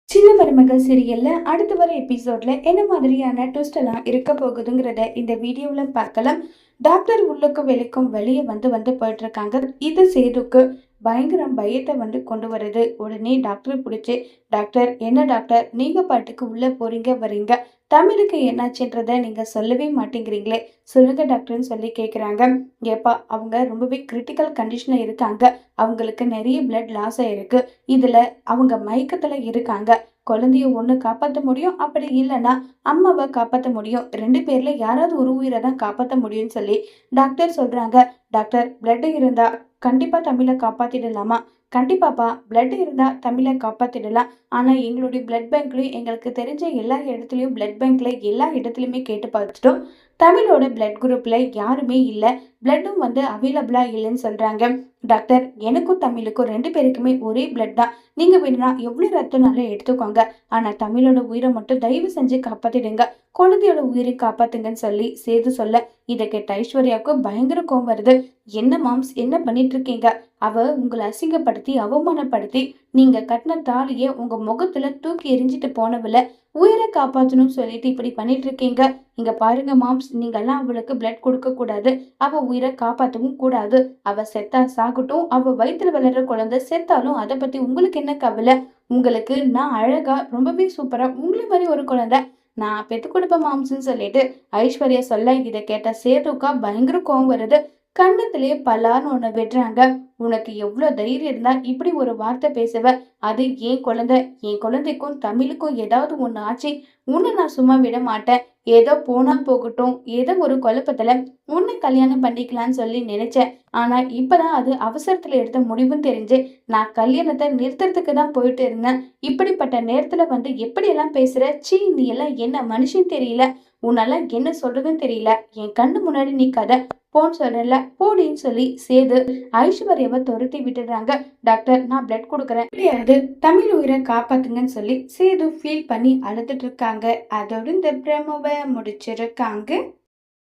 சின்ன மருமகள் சீரியல்ல அடுத்து வர எபிசோட்ல என்ன மாதிரியான ட்விஸ்ட் எல்லாம் இருக்க போகுதுங்கிறத இந்த வீடியோல பார்க்கலாம். டாக்டர் உள்ளுக்கும் வெளிக்கும் வெளியே வந்து போயிட்டு இருக்காங்க. இது சேதுக்கு பயங்கரம் பயத்தை கொண்டு வருது. உடனே டாக்டர் பிடிச்சி, டாக்டர் என்ன டாக்டர், நீங்க பாட்டுக்கு உள்ள போறீங்க வரீங்க, தமிழுக்கு என்னாச்சுன்றத நீங்க சொல்லவே மாட்டேங்கிறீங்களே, சொல்லுங்க டாக்டர்னு சொல்லி கேக்குறாங்க. ஏப்பா, அவங்க ரொம்பவே கிரிட்டிக்கல் கண்டிஷன்ல இருக்காங்க. அவங்களுக்கு நிறைய பிளட் லாஸ் ஆயிருக்கு. இதுல அவங்க மயக்கத்துல இருக்காங்க. குழந்தைய ஒண்ணு காப்பாத்த முடியும், அப்படி இல்லைன்னா அம்மாவை காப்பாத்த முடியும். 2 பேர்ல யாராவது ஒரு உயிரை தான் காப்பாத்த முடியும்னு சொல்லி டாக்டர் சொல்றாங்க. டாக்டர், பிளட் இருந்தா கண்டிப்பா தமிழை காப்பாத்திடலாமா? கண்டிப்பாப்பா, பிளட் இருந்தா தமிழை காப்பாத்திடலாம். ஆனா எங்களுடைய பிளட் பேங்க்லயும் எங்களுக்கு தெரிஞ்ச எல்லா இடத்துலயும் பிளட் பேங்க்ல எல்லா இடத்துலயுமே கேட்டு பார்த்துட்டோம். தமிழோட பிளட் குரூப்ல யாருமே இல்ல. பிளட்டும் அவைலபிளா இல்லைன்னு சொல்றாங்க. டாக்டர், எனக்கும் தமிழுக்கும் 2 பேருக்குமே ஒரே பிளட் தான். நீங்க வேணும்னா எவ்வளவு ரத்தம்னாலும் எடுத்துக்கோங்க. ஆனா தமிழோட உயிரை மட்டும் தயவு செஞ்சு காப்பாத்திடுங்க. குழந்தையோட உயிரை காப்பாத்துங்கன்னு சொல்லி சேது சொல்ல, இதை கேட்ட ஐஸ்வர்யாவுக்கு பயங்கர கோவம் வருது. என்ன மாம்ஸ், என்ன பண்ணிட்டு இருக்கீங்க? அவ உங்களை அசிங்கப்படுத்தி அவமானப்படுத்தி நீங்க கட்டின தாலிய உங்க முகத்துல தூக்கி எரிஞ்சிட்டு போனவள உயிரை காப்பாத்தணும்னு சொல்லிட்டு இப்படி பண்ணிட்டு இருக்கீங்க. இங்க பாருங்க மாம்ஸ், நீங்கெல்லாம் அவளுக்கு பிளட் கொடுக்க கூடாது. அவ உயிரை காப்பாத்தவும் கூடாது. அவ செத்தா சாகட்டும். அவ வயித்துல வளர்ற குழந்தை செத்தாலும் அதை பத்தி உங்களுக்கு என்ன கவலை? உங்களுக்கு நான் அழகா ரொம்பவே சூப்பரா உங்களை மாதிரி ஒரு குழந்தை நான் பெத்து கொடுப்பேன் மாம்ஸ்ன்னு சொல்லிட்டு ஐஸ்வர்யா சொல்ல, இதை கேட்ட சேதுக்கா பயங்கர கோவம் வருது. கண்ணத்திலே பலான்னு ஒண்ணு விடுறாங்க. உனக்கு எவ்வளவு தைரியம் இருந்தா இப்படி ஒரு வார்த்தை பேசுவ? அது என் குழந்தை. என் குழந்தைக்கும் தமிழுக்கும் ஏதாவது ஒண்ணு ஆச்சு, உன்னை நான் சும்மா விட மாட்டேன். ஏதோ போனா போகட்டும், ஏதோ ஒரு குழப்பத்துல உன்னை கல்யாணம் பண்ணிக்கலாம்னு சொல்லி நினைச்சேன். ஆனா இப்பதான் அது அவசரத்துல எடுத்த முடிவுன்னு தெரிஞ்சு நான் கல்யாணத்தை நிறுத்துறதுக்கு தான் போயிட்டு இருந்தேன். இப்படிப்பட்ட நேரத்துல எப்படி எல்லாம் பேசுற? சீ, நீ எல்லாம் என்ன மனுஷன் தெரியல. உன்னால என்ன சொல்றதுன்னு தெரியல. என் கண்ணு முன்னாடி நிக்காத, போன்னு சொல்றேன்ல, போடின்னு சொல்லி சேது ஐஸ்வர்யாவை துரத்தி விட்டுடுறாங்க. டாக்டர், நான் பிளட் கொடுக்குறேன், எப்படியாவது தமிழ் உயிரை காப்பாத்துங்கன்னு சொல்லி சேது ஃபீல் பண்ணி அழுதுட்டு இருக்காங்க. அதோடு இந்த பிரமோவை முடிச்சிருக்காங்க.